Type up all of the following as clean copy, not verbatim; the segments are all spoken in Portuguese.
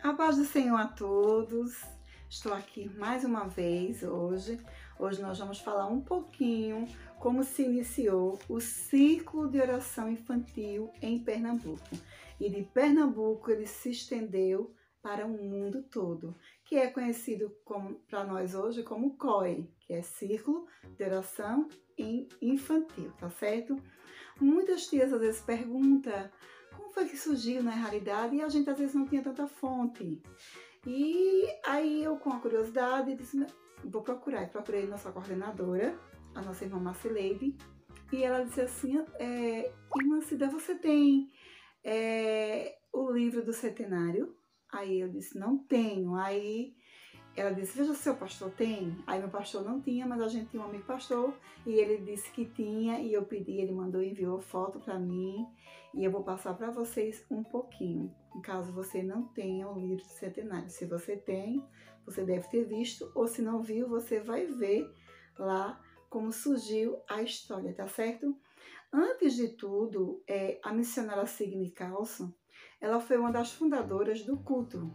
A paz do Senhor a todos. Estou aqui mais uma vez hoje. Hoje nós vamos falar um pouquinho como se iniciou o círculo de oração infantil em Pernambuco. E de Pernambuco ele se estendeu para o mundo todo, que é conhecido para nós hoje como COI, que é Círculo de Oração Infantil, tá certo? Muitas tias às vezes perguntam como foi que surgiu na realidade e a gente às vezes não tinha tanta fonte. E aí eu, com a curiosidade, disse, vou procurar. Procurei nossa coordenadora, a nossa irmã Marcileide, e ela disse assim, irmã Cida, você tem o livro do centenário? Aí eu disse, não tenho. Aí ela disse, veja se o seu pastor tem. Aí meu pastor não tinha, mas a gente tinha um amigo pastor e ele disse que tinha e eu pedi, ele mandou, enviou foto para mim e eu vou passar para vocês um pouquinho, em caso você não tenha o livro do centenário. Se você tem, você deve ter visto, ou se não viu, você vai ver lá como surgiu a história, tá certo? Antes de tudo, a missionária Signe Carlson, ela foi uma das fundadoras do culto.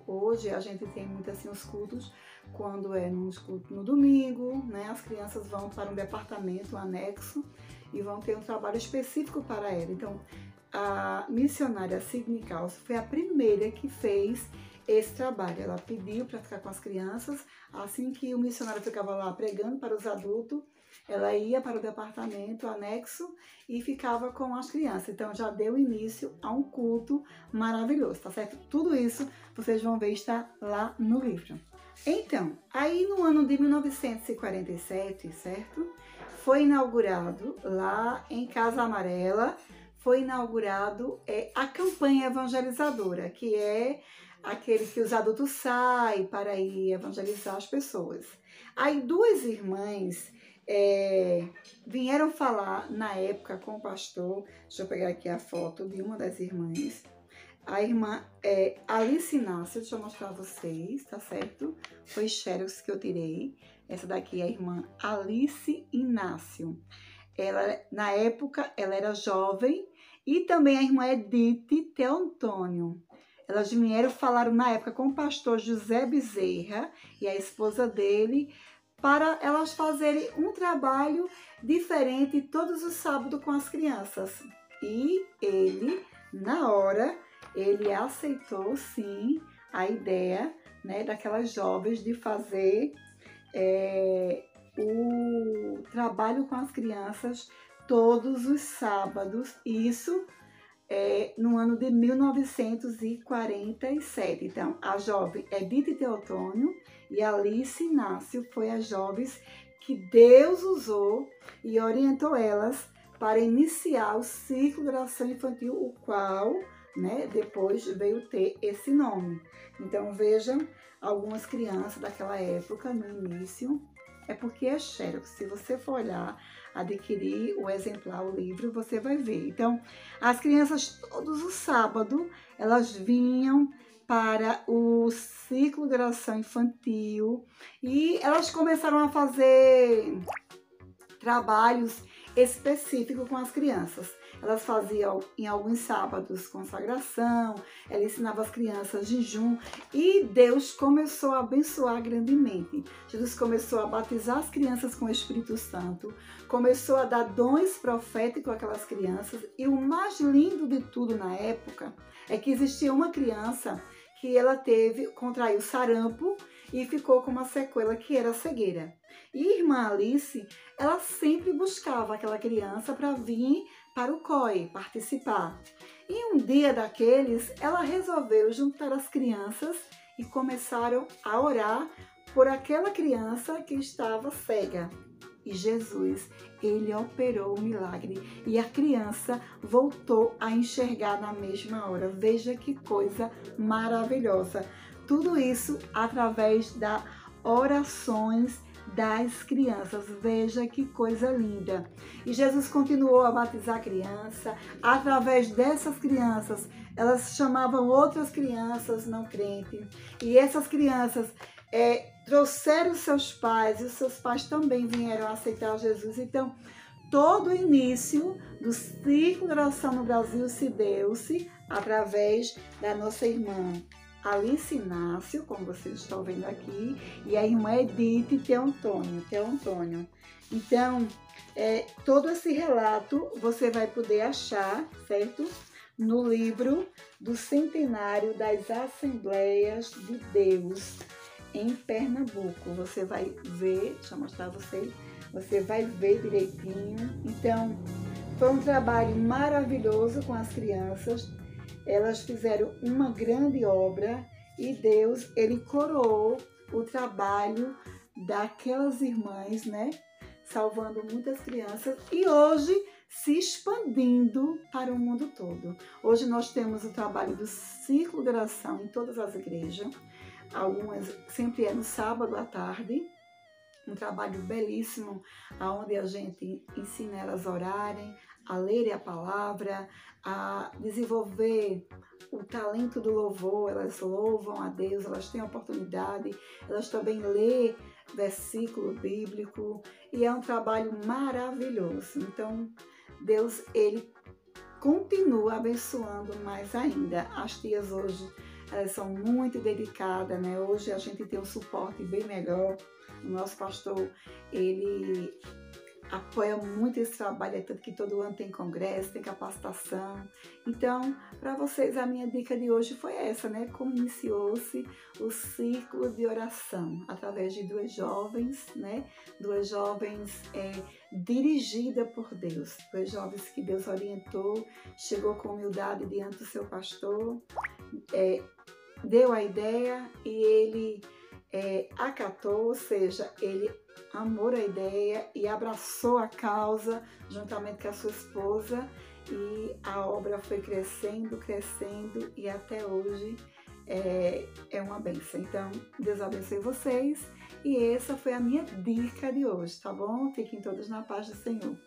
Hoje a gente tem muito assim os cultos, quando é no domingo, né? As crianças vão para um departamento anexo e vão ter um trabalho específico para ela. Então, a missionária Signe Carlson foi a primeira que fez esse trabalho. Ela pediu para ficar com as crianças, assim que o missionário ficava lá pregando para os adultos, ela ia para o departamento anexo e ficava com as crianças. Então já deu início a um culto maravilhoso, tá certo? Tudo isso vocês vão ver está lá no livro. Então, aí no ano de 1947, certo? Foi inaugurado lá em Casa Amarela, foi inaugurado a campanha evangelizadora, que é aquele que os adultos saem para ir evangelizar as pessoas. Aí duas irmãs vieram falar na época com o pastor. Deixa eu pegar aqui a foto de uma das irmãs. A irmã Alice Inácio, deixa eu mostrar a vocês, tá certo? Foi xerox que eu tirei. Essa daqui é a irmã Alice Inácio. Ela, na época, ela era jovem. E também a irmã Edith Teotônio. Elas vieram, falaram na época com o pastor José Bezerra e a esposa dele, para elas fazerem um trabalho diferente todos os sábados com as crianças. E ele, na hora, ele aceitou sim a ideia, né, daquelas jovens de fazer o trabalho com as crianças todos os sábados. Isso no ano de 1947. Então, a jovem Edith Teotônio e Alice Inácio foi as jovens que Deus usou e orientou elas para iniciar o círculo de oração infantil, o qual, né, depois veio ter esse nome. Então, vejam, algumas crianças daquela época, no início, é porque é xerox. Se você for olhar, adquirir o exemplar, o livro, você vai ver. Então, as crianças, todos os sábados, elas vinham para o ciclo de oração infantil e elas começaram a fazer trabalhos específicos com as crianças. Elas faziam em alguns sábados consagração, ela ensinava as crianças jejum e Deus começou a abençoar grandemente. Jesus começou a batizar as crianças com o Espírito Santo, começou a dar dons proféticos àquelas crianças e o mais lindo de tudo na época é que existia uma criança que ela contraiu sarampo e ficou com uma sequela que era a cegueira. E a irmã Alice, ela sempre buscava aquela criança para vir para o COI, participar. E um dia daqueles, ela resolveu juntar as crianças e começaram a orar por aquela criança que estava cega. E Jesus, ele operou o milagre e a criança voltou a enxergar na mesma hora. Veja que coisa maravilhosa. Tudo isso através das orações das crianças. Veja que coisa linda. E Jesus continuou a batizar a criança. Através dessas crianças, elas chamavam outras crianças não crentes. E essas crianças trouxeram seus pais, e os seus pais também vieram aceitar Jesus. Então, todo o início do ciclo de oração no Brasil se deu-se através da nossa irmã Alice Inácio, como vocês estão vendo aqui, e a irmã Edith Teantônio. Então, todo esse relato você vai poder achar, certo? No livro do Centenário das Assembleias de Deus em Pernambuco. Você vai ver, deixa eu mostrar a vocês, você vai ver direitinho. Então, foi um trabalho maravilhoso com as crianças. Elas fizeram uma grande obra e Deus, ele coroou o trabalho daquelas irmãs, né? Salvando muitas crianças e hoje se expandindo para o mundo todo. Hoje nós temos o trabalho do Círculo de Oração em todas as igrejas. Algumas sempre é no sábado à tarde. Um trabalho belíssimo, onde a gente ensina elas a orarem, a lerem a palavra, a desenvolver o talento do louvor. Elas louvam a Deus, elas têm a oportunidade, elas também lêem versículo bíblico e é um trabalho maravilhoso. Então, Deus, ele continua abençoando mais ainda. As tias hoje, elas são muito dedicadas, né? Hoje a gente tem um suporte bem melhor. O nosso pastor, ele apoia muito esse trabalho, tanto que todo ano tem congresso, tem capacitação. Então, para vocês, a minha dica de hoje foi essa, né? Como iniciou-se o círculo de oração, através de duas jovens, né? Duas jovens dirigidas por Deus, duas jovens que Deus orientou, chegou com humildade diante do seu pastor, deu a ideia e ele acatou, ou seja, ele amou a ideia e abraçou a causa juntamente com a sua esposa e a obra foi crescendo e até hoje é uma bênção. Então, Deus abençoe vocês e essa foi a minha dica de hoje, tá bom? Fiquem todos na paz do Senhor.